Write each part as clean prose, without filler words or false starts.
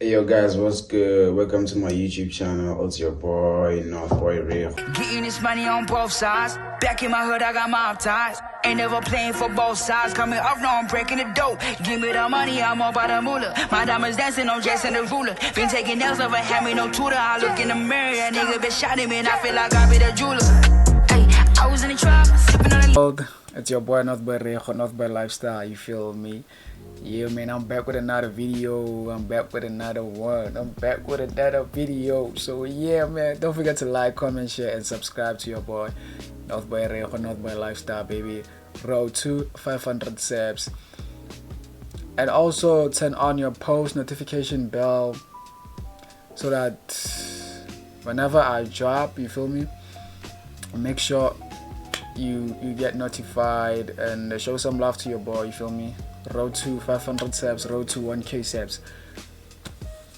Hey yo guys, what's good? Welcome to my YouTube channel. It's your boy Nawfboyrego. Getting this money on both sides. Back in my hood, I got mob ties. Ain't never playing for both sides. Coming up, no, I'm breaking the dope. Give me the money, I'm all by the moolah. My diamonds dancing, I'm Jason the ruler. Been taking nails, never had me no tutor. I look in the mirror, that nigga been shot at me, and I feel like I be the jeweler. Hey, I was in the trap, sipping on the. It's your boy Nawfboyrego, Nawfboy Lifestyle, you feel me? Yeah, man, I'm back with another video. I'm back with another one. I'm back with another video. So yeah, man, don't forget to like, comment, share, and subscribe to your boy Nawfboyrego, Nawfboy Lifestyle, baby. Road to 500 subs. And also turn on your post notification bell so that whenever I drop, you feel me, make sure you get notified, and show some love to your boy, you feel me? Road to 500 subs, road to 1k subs.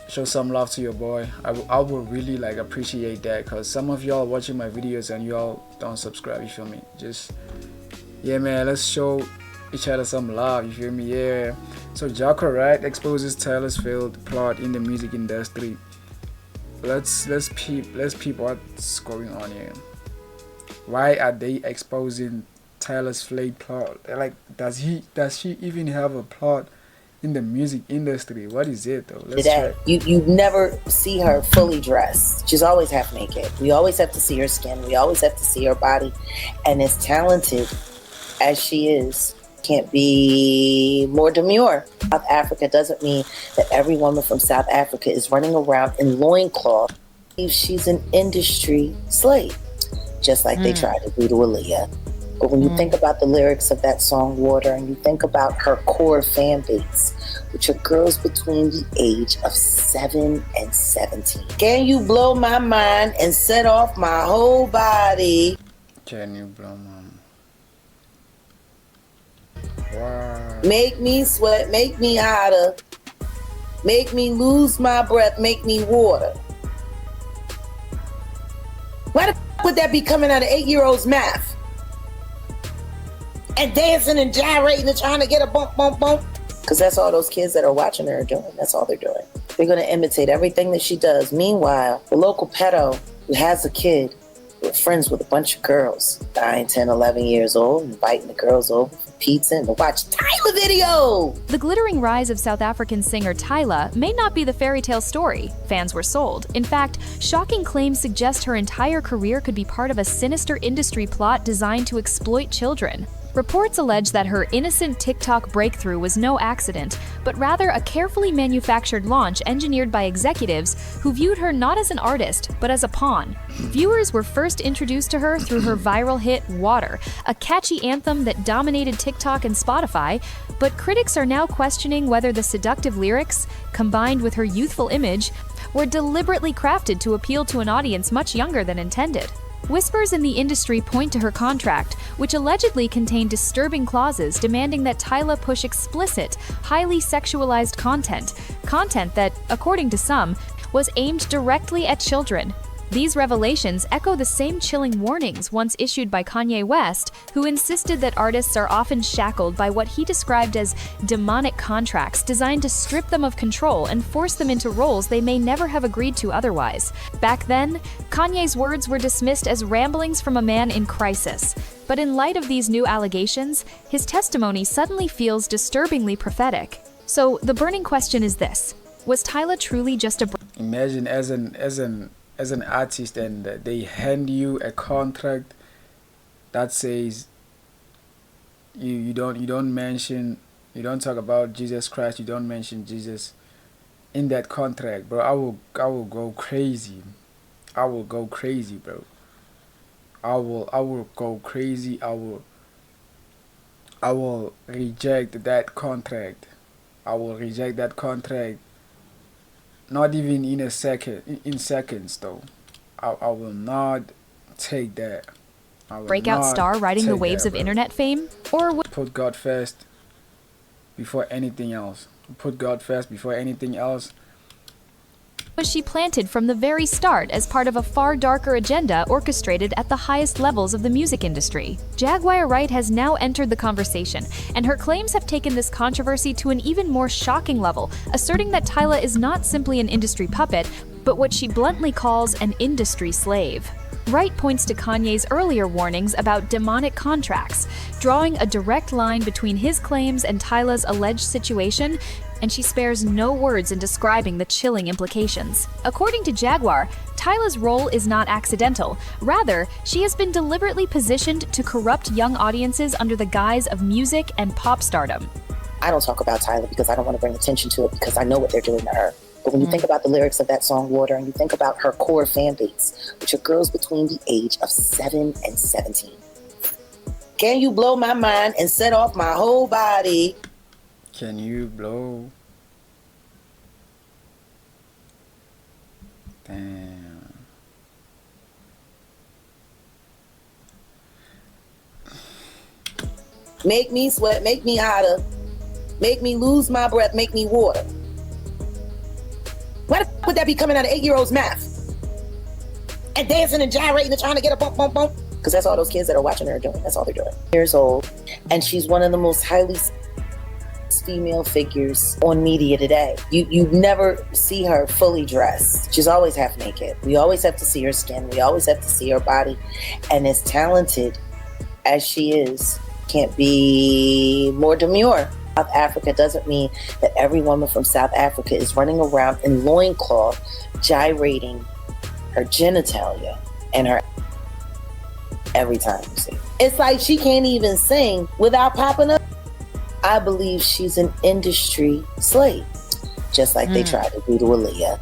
Show some love to your boy. I would really like appreciate that, because some of y'all watching my videos and y'all don't subscribe, you feel me? Just yeah, man, let's show each other some love, you feel me? Yeah. So Jocko Right exposes TYLA's failed plot in the music industry. Let's peep what's going on here. Why are they exposing TYLA's failed plot? Like, does she even have a plot in the music industry? What is it though? Let's today. You never see her fully dressed. She's always half naked. We always have to see her skin. We always have to see her body. And as talented as she is, can't be more demure. South Africa doesn't mean that every woman from South Africa is running around in loincloth. She's an industry slave, just like they tried to do to Aaliyah. But when you think about the lyrics of that song, Water, and you think about her core fan base, which are girls between the age of 7 and 17. Can you blow my mind and set off my whole body? Can you blow my mind? Wow. Make me sweat, make me hotter, make me lose my breath, make me water. Why the f would that be coming out of 8-year-olds' mouth? And dancing and gyrating and trying to get a bump, bump, bump. Because that's all those kids that are watching her are doing. That's all they're doing. They're going to imitate everything that she does. Meanwhile, the local pedo who has a kid, we're friends with a bunch of girls, 9, 10, 11 years old, inviting the girls over for pizza and to watch TYLA video. The glittering rise of South African singer TYLA may not be the fairy tale story fans were sold. In fact, shocking claims suggest her entire career could be part of a sinister industry plot designed to exploit children. Reports allege that her innocent TikTok breakthrough was no accident, but rather a carefully manufactured launch engineered by executives who viewed her not as an artist, but as a pawn. Viewers were first introduced to her through her viral hit, Water, a catchy anthem that dominated TikTok and Spotify, but critics are now questioning whether the seductive lyrics, combined with her youthful image, were deliberately crafted to appeal to an audience much younger than intended. Whispers in the industry point to her contract, which allegedly contained disturbing clauses demanding that TYLA push explicit, highly sexualized content that, according to some, was aimed directly at children. These revelations echo the same chilling warnings once issued by Kanye West, who insisted that artists are often shackled by what he described as demonic contracts designed to strip them of control and force them into roles they may never have agreed to otherwise. Back then, Kanye's words were dismissed as ramblings from a man in crisis. But in light of these new allegations, his testimony suddenly feels disturbingly prophetic. So the burning question is this: was TYLA truly just a... Imagine as an artist, and they hand you a contract that says you don't talk about Jesus Christ, you don't mention Jesus in that contract, bro. I will go crazy. I will go crazy, bro. I will go crazy. I will reject that contract. I will reject that contract. Not even in seconds though. I will not take that. breakout star riding the waves of internet fame? Or put God first before anything else. Put God first before anything else. was she planted from the very start as part of a far darker agenda orchestrated at the highest levels of the music industry. Jaguar Wright has now entered the conversation, and her claims have taken this controversy to an even more shocking level, asserting that TYLA is not simply an industry puppet, but what she bluntly calls an industry slave. Wright points to Kanye's earlier warnings about demonic contracts, drawing a direct line between his claims and TYLA's alleged situation, and she spares no words in describing the chilling implications. According to Jaguar, TYLA's role is not accidental. Rather, she has been deliberately positioned to corrupt young audiences under the guise of music and pop stardom. I don't talk about TYLA because I don't want to bring attention to it because I know what they're doing to her. But when you think about the lyrics of that song, Water, and you think about her core fan base, which are girls between the age of 7 and 17. Can you blow my mind and set off my whole body? Can you blow? Damn. Make me sweat, make me hotter, make me lose my breath, make me water. Why the f would that be coming out of 8-year-olds' mouth? And dancing and gyrating and trying to get a bump, bump, bump? Because that's all those kids that are watching her doing. That's all they're doing. Years old, and she's one of the most highly female figures on media today. You never see her fully dressed. She's always half naked. We always have to see her skin. We always have to see her body. And as talented as she is, can't be more demure. South Africa doesn't mean that every woman from South Africa is running around in loincloth, gyrating her genitalia and her every time you see. It's like she can't even sing without popping up. I believe she's an industry slave, just like they tried to do to Aaliyah.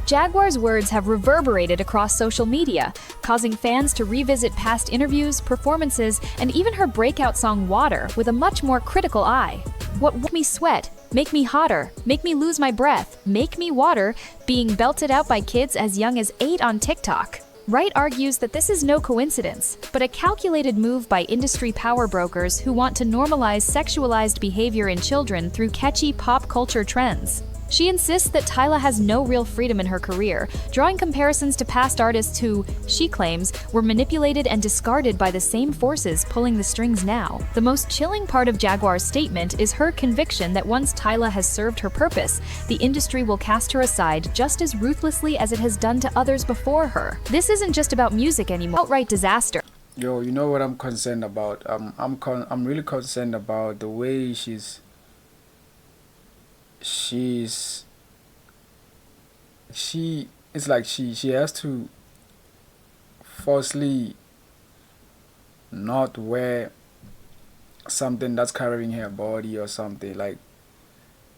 Jaguar's words have reverberated across social media, causing fans to revisit past interviews, performances, and even her breakout song Water with a much more critical eye. What make me sweat, make me hotter, make me lose my breath, make me water, being belted out by kids as young as 8 on TikTok. Wright argues that this is no coincidence, but a calculated move by industry power brokers who want to normalize sexualized behavior in children through catchy pop culture trends. She insists that TYLA has no real freedom in her career, drawing comparisons to past artists who, she claims, were manipulated and discarded by the same forces pulling the strings now. The most chilling part of Jaguar's statement is her conviction that once TYLA has served her purpose, the industry will cast her aside just as ruthlessly as it has done to others before her. This isn't just about music anymore. Outright disaster. Yo, you know what I'm concerned about? I'm really concerned about the way she's it's like she has to falsely not wear something that's covering her body or something. Like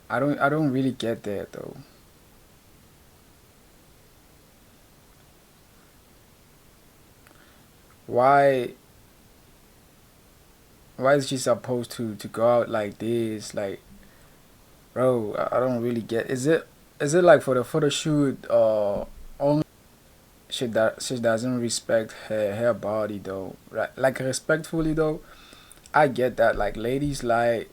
I don't really get that though. Why is she supposed to go out like this? Like, bro, I don't really get. Is it like for the photo shoot only she doesn't respect her body though, right? Like respectfully though, I get that. Like ladies like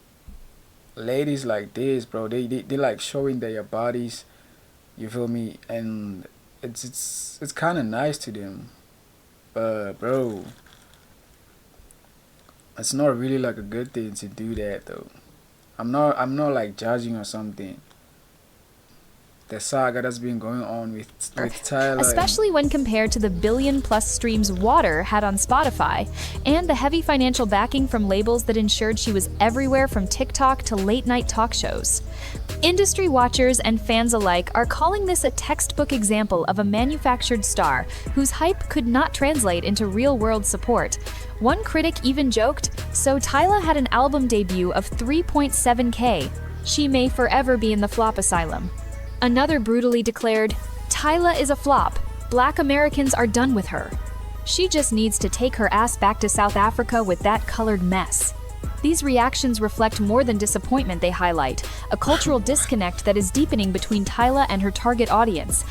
this, bro, they like showing their bodies, you feel me? And it's kind of nice to them, but bro, it's not really like a good thing to do that though. I'm not like judging or something. The saga that's been going on with TYLA. Especially when compared to the billion-plus streams Water had on Spotify, and the heavy financial backing from labels that ensured she was everywhere from TikTok to late-night talk shows. Industry watchers and fans alike are calling this a textbook example of a manufactured star whose hype could not translate into real-world support. One critic even joked, "So TYLA had an album debut of 3.7K. She may forever be in the flop asylum." Another brutally declared, "TYLA is a flop. Black Americans are done with her. She just needs to take her ass back to South Africa with that colored mess." These reactions reflect more than disappointment. They highlight a cultural disconnect that is deepening between TYLA and her target audience.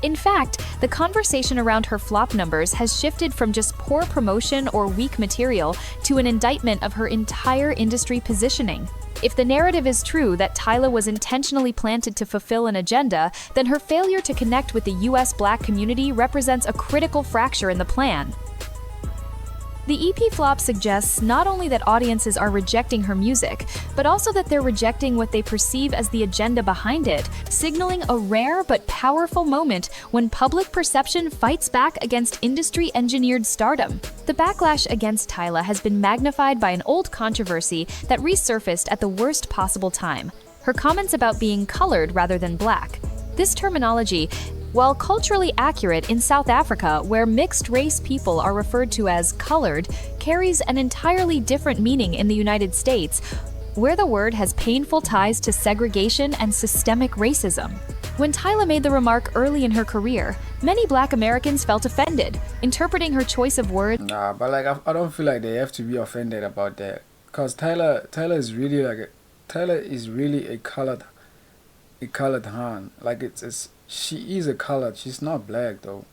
In fact, the conversation around her flop numbers has shifted from just poor promotion or weak material to an indictment of her entire industry positioning. If the narrative is true that TYLA was intentionally planted to fulfill an agenda, then her failure to connect with the US Black community represents a critical fracture in the plan. The EP flop suggests not only that audiences are rejecting her music, but also that they're rejecting what they perceive as the agenda behind it, signaling a rare but powerful moment when public perception fights back against industry-engineered stardom. The backlash against TYLA has been magnified by an old controversy that resurfaced at the worst possible time: her comments about being colored rather than black. This terminology, while culturally accurate in South Africa, where mixed-race people are referred to as colored, carries an entirely different meaning in the United States, where the word has painful ties to segregation and systemic racism. When TYLA made the remark early in her career, many Black Americans felt offended, interpreting her choice of words. Nah, but like I don't feel like they have to be offended about that, cause TYLA is really a colored Han. Like she is a colored. She's not black though.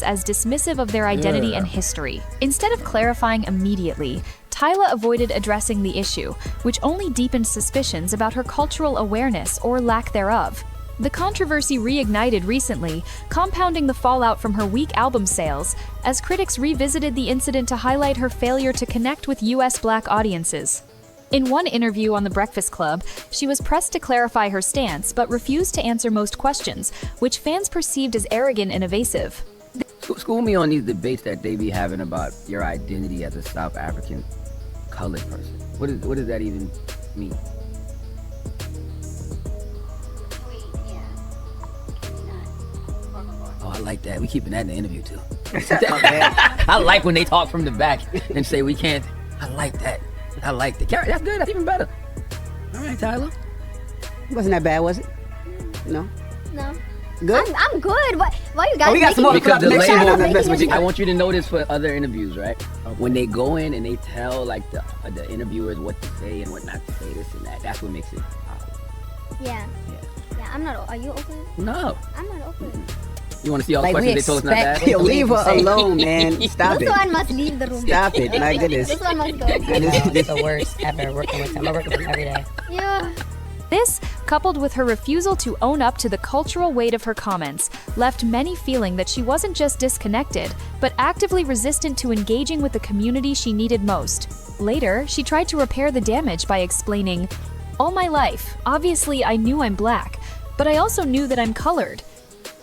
As dismissive of their identity and history. Instead of clarifying immediately, TYLA avoided addressing the issue, which only deepened suspicions about her cultural awareness or lack thereof. The controversy reignited recently, compounding the fallout from her weak album sales, as critics revisited the incident to highlight her failure to connect with US Black audiences. In one interview on The Breakfast Club, she was pressed to clarify her stance but refused to answer most questions, which fans perceived as arrogant and evasive. School me on these debates that they be having about your identity as a South African colored person. What does that even mean? Oh, I like that. We keeping that in the interview too. I like when they talk from the back and say we can't. I like that. I like that. That's good. That's even better. All right, TYLA. Wasn't that bad, was it? No. No. Good. I'm good. Why you guys? We got some more Because the next time. label, I want you to know this for other interviews, right? When they go in and they tell like the interviewers what to say and what not to say, this and that, that's what makes it awkward. Yeah. I'm not. Are you open? No. I'm not open. You want to see all the Like questions we they told us not to ask? expect, leave her alone, man. Stop This it. one must leave the room. Stop it. My goodness. This one must go. This is the worst ever working with him. I work with him every day. Yeah. This, coupled with her refusal to own up to the cultural weight of her comments, left many feeling that she wasn't just disconnected, but actively resistant to engaging with the community she needed most. Later, she tried to repair the damage by explaining, "All my life, obviously I knew I'm Black, but I also knew that I'm colored.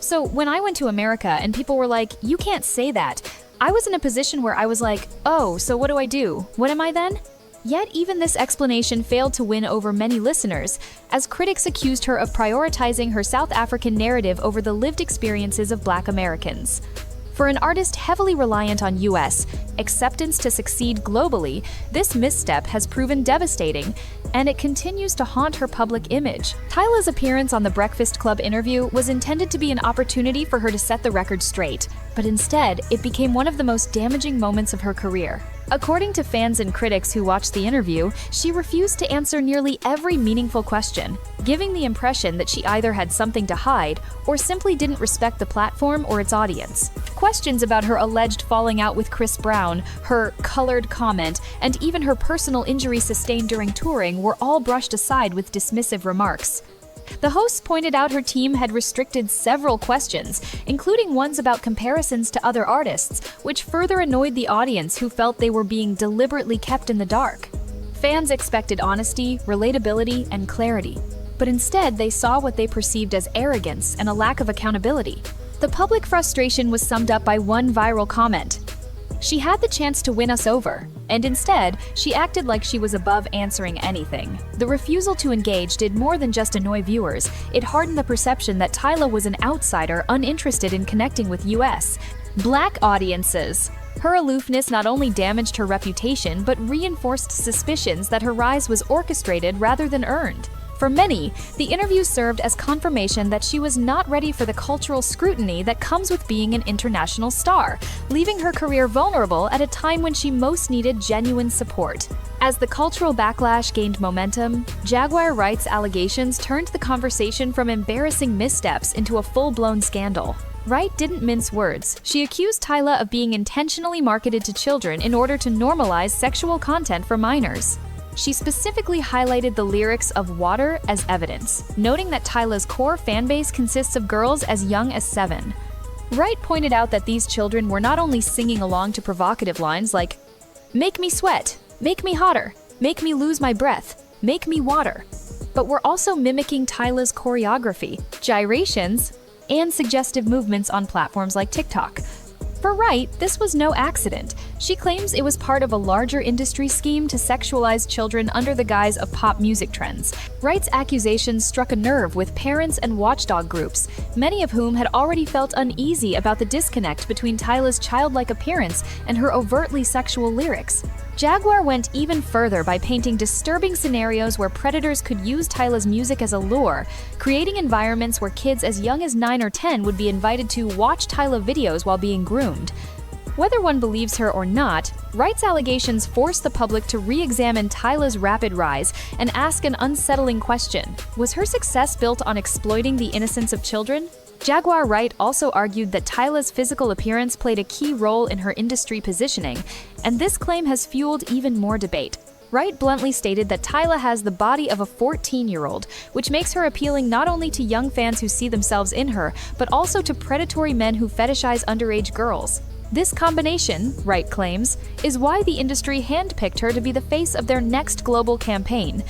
So when I went to America and people were like, you can't say that, I was in a position where I was like, oh, so what do I do? What am I then?" Yet even this explanation failed to win over many listeners, as critics accused her of prioritizing her South African narrative over the lived experiences of Black Americans. For an artist heavily reliant on US acceptance to succeed globally, this misstep has proven devastating, and it continues to haunt her public image. TYLA's appearance on the Breakfast Club interview was intended to be an opportunity for her to set the record straight, but instead, it became one of the most damaging moments of her career. According to fans and critics who watched the interview, she refused to answer nearly every meaningful question, giving the impression that she either had something to hide or simply didn't respect the platform or its audience. Questions about her alleged falling out with Chris Brown, her colored comment, and even her personal injury sustained during touring were all brushed aside with dismissive remarks. The hosts pointed out her team had restricted several questions, including ones about comparisons to other artists, which further annoyed the audience who felt they were being deliberately kept in the dark. Fans expected honesty, relatability, and clarity, but instead they saw what they perceived as arrogance and a lack of accountability. The public frustration was summed up by one viral comment. "She had the chance to win us over, and instead, she acted like she was above answering anything." The refusal to engage did more than just annoy viewers. It hardened the perception that TYLA was an outsider uninterested in connecting with US Black audiences. Her aloofness not only damaged her reputation, but reinforced suspicions that her rise was orchestrated rather than earned. For many, the interview served as confirmation that she was not ready for the cultural scrutiny that comes with being an international star, leaving her career vulnerable at a time when she most needed genuine support. As the cultural backlash gained momentum, Jaguar Wright's allegations turned the conversation from embarrassing missteps into a full-blown scandal. Wright didn't mince words. She accused TYLA of being intentionally marketed to children in order to normalize sexual content for minors. She specifically highlighted the lyrics of Water as evidence, noting that TYLA's core fanbase consists of girls as young as 7. Wright pointed out that these children were not only singing along to provocative lines like, "Make me sweat, make me hotter, make me lose my breath, make me water," but were also mimicking TYLA's choreography, gyrations, and suggestive movements on platforms like TikTok. For Wright, this was no accident. She claims it was part of a larger industry scheme to sexualize children under the guise of pop music trends. Wright's accusations struck a nerve with parents and watchdog groups, many of whom had already felt uneasy about the disconnect between TYLA's childlike appearance and her overtly sexual lyrics. Jaguar went even further by painting disturbing scenarios where predators could use TYLA's music as a lure, creating environments where kids as young as 9 or 10 would be invited to watch TYLA videos while being groomed. Whether one believes her or not, Wright's allegations forced the public to re-examine TYLA's rapid rise and ask an unsettling question. Was her success built on exploiting the innocence of children? Jaguar Wright also argued that TYLA's physical appearance played a key role in her industry positioning, and this claim has fueled even more debate. Wright bluntly stated that TYLA has the body of a 14-year-old, which makes her appealing not only to young fans who see themselves in her, but also to predatory men who fetishize underage girls. This combination, Wright claims, is why the industry handpicked her to be the face of their next global campaign.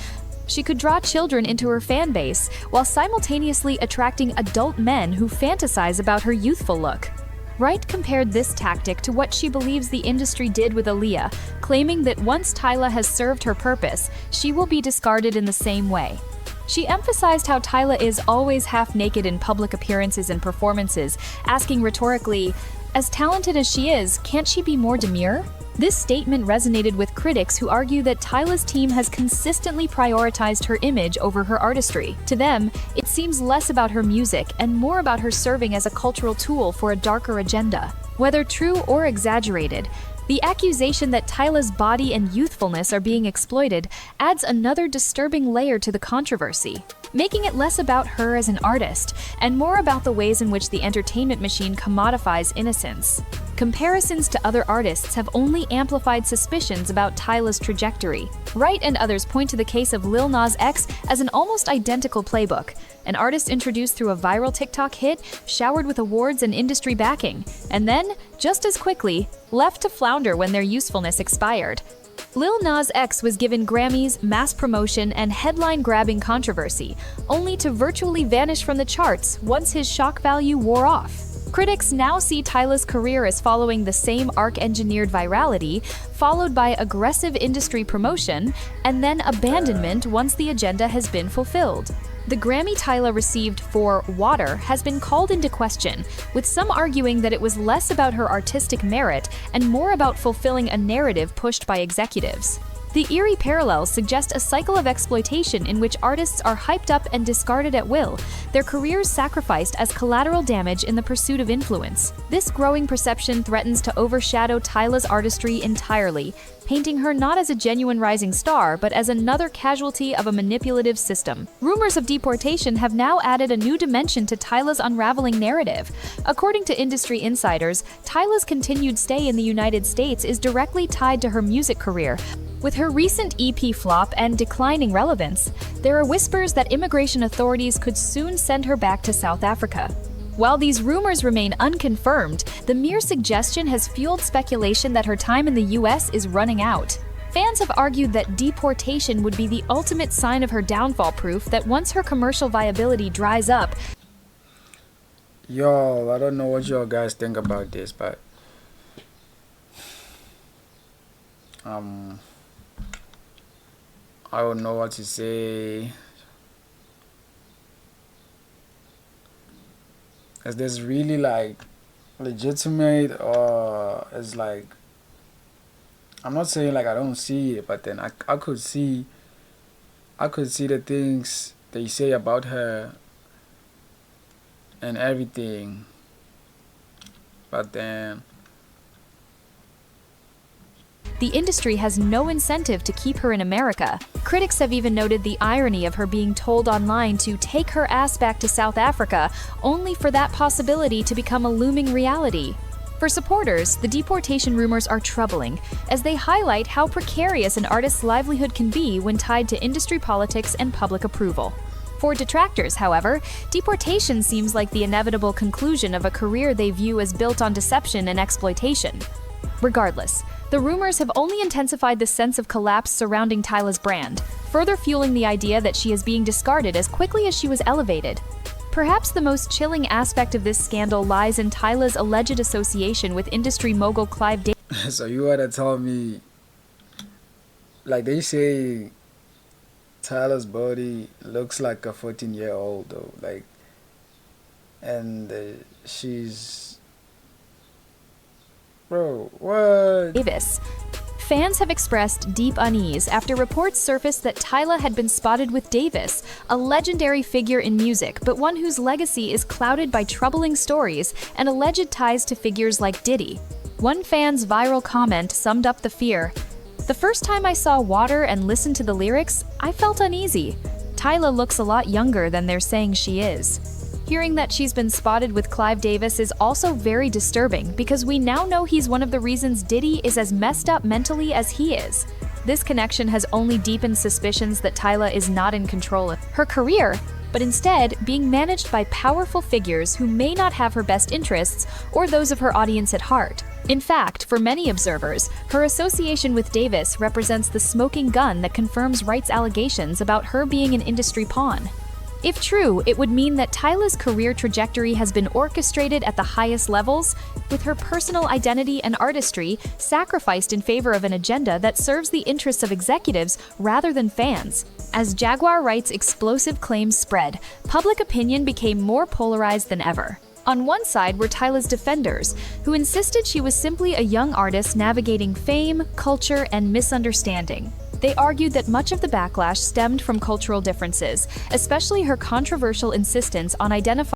She could draw children into her fan base while simultaneously attracting adult men who fantasize about her youthful look. Wright compared this tactic to what she believes the industry did with Aaliyah, claiming that once TYLA has served her purpose, she will be discarded in the same way. She emphasized how TYLA is always half-naked in public appearances and performances, asking rhetorically, "As talented as she is, can't she be more demure?" This statement resonated with critics who argue that TYLA's team has consistently prioritized her image over her artistry. To them, it seems less about her music and more about her serving as a cultural tool for a darker agenda. Whether true or exaggerated, the accusation that TYLA's body and youthfulness are being exploited adds another disturbing layer to the controversy, making it less about her as an artist and more about the ways in which the entertainment machine commodifies innocence. Comparisons to other artists have only amplified suspicions about TYLA's trajectory. Wright and others point to the case of Lil Nas X as an almost identical playbook, an artist introduced through a viral TikTok hit, showered with awards and industry backing, and then, just as quickly, left to flounder when their usefulness expired. Lil Nas X was given Grammys, mass promotion, and headline-grabbing controversy, only to virtually vanish from the charts once his shock value wore off. Critics now see TYLA's career as following the same arc-engineered virality, followed by aggressive industry promotion, and then abandonment once the agenda has been fulfilled. The Grammy TYLA received for Water has been called into question, with some arguing that it was less about her artistic merit and more about fulfilling a narrative pushed by executives. The eerie parallels suggest a cycle of exploitation in which artists are hyped up and discarded at will, their careers sacrificed as collateral damage in the pursuit of influence. This growing perception threatens to overshadow TYLA's artistry entirely, painting her not as a genuine rising star, but as another casualty of a manipulative system. Rumors of deportation have now added a new dimension to TYLA's unraveling narrative. According to industry insiders, TYLA's continued stay in the United States is directly tied to her music career. With her recent EP flop and declining relevance, there are whispers that immigration authorities could soon send her back to South Africa. While these rumors remain unconfirmed, the mere suggestion has fueled speculation that her time in the US is running out. Fans have argued that deportation would be the ultimate sign of her downfall, proof that once her commercial viability dries up. Yo, I don't know what y'all guys think about this, but I don't know what to say. Is this really like legitimate, or is like, I'm not saying like I don't see it, but then I could see the things they say about her and everything, but then the industry has no incentive to keep her in America. Critics have even noted the irony of her being told online to take her ass back to South Africa, only for that possibility to become a looming reality. For supporters, the deportation rumors are troubling, as they highlight how precarious an artist's livelihood can be when tied to industry politics and public approval. For detractors, however, deportation seems like the inevitable conclusion of a career they view as built on deception and exploitation. Regardless, the rumors have only intensified the sense of collapse surrounding TYLA's brand, further fueling the idea that she is being discarded as quickly as she was elevated. Perhaps the most chilling aspect of this scandal lies in TYLA's alleged association with industry mogul Clive Davis. So you wanna tell me, like they say, TYLA's body looks like a 14-year-old though, like, and she's, bro, what? Davis. Fans have expressed deep unease after reports surfaced that TYLA had been spotted with Davis, a legendary figure in music, but one whose legacy is clouded by troubling stories and alleged ties to figures like Diddy. One fan's viral comment summed up the fear. "The first time I saw Water and listened to the lyrics, I felt uneasy. TYLA looks a lot younger than they're saying she is." Hearing that she's been spotted with Clive Davis is also very disturbing because we now know he's one of the reasons Diddy is as messed up mentally as he is. This connection has only deepened suspicions that TYLA is not in control of her career, but instead being managed by powerful figures who may not have her best interests or those of her audience at heart. In fact, for many observers, her association with Davis represents the smoking gun that confirms Wright's allegations about her being an industry pawn. If true, it would mean that TYLA's career trajectory has been orchestrated at the highest levels, with her personal identity and artistry sacrificed in favor of an agenda that serves the interests of executives rather than fans. As Jaguar Wright's explosive claims spread, public opinion became more polarized than ever. On one side were TYLA's defenders, who insisted she was simply a young artist navigating fame, culture, and misunderstanding. They argued that much of the backlash stemmed from cultural differences, especially her controversial insistence on identifying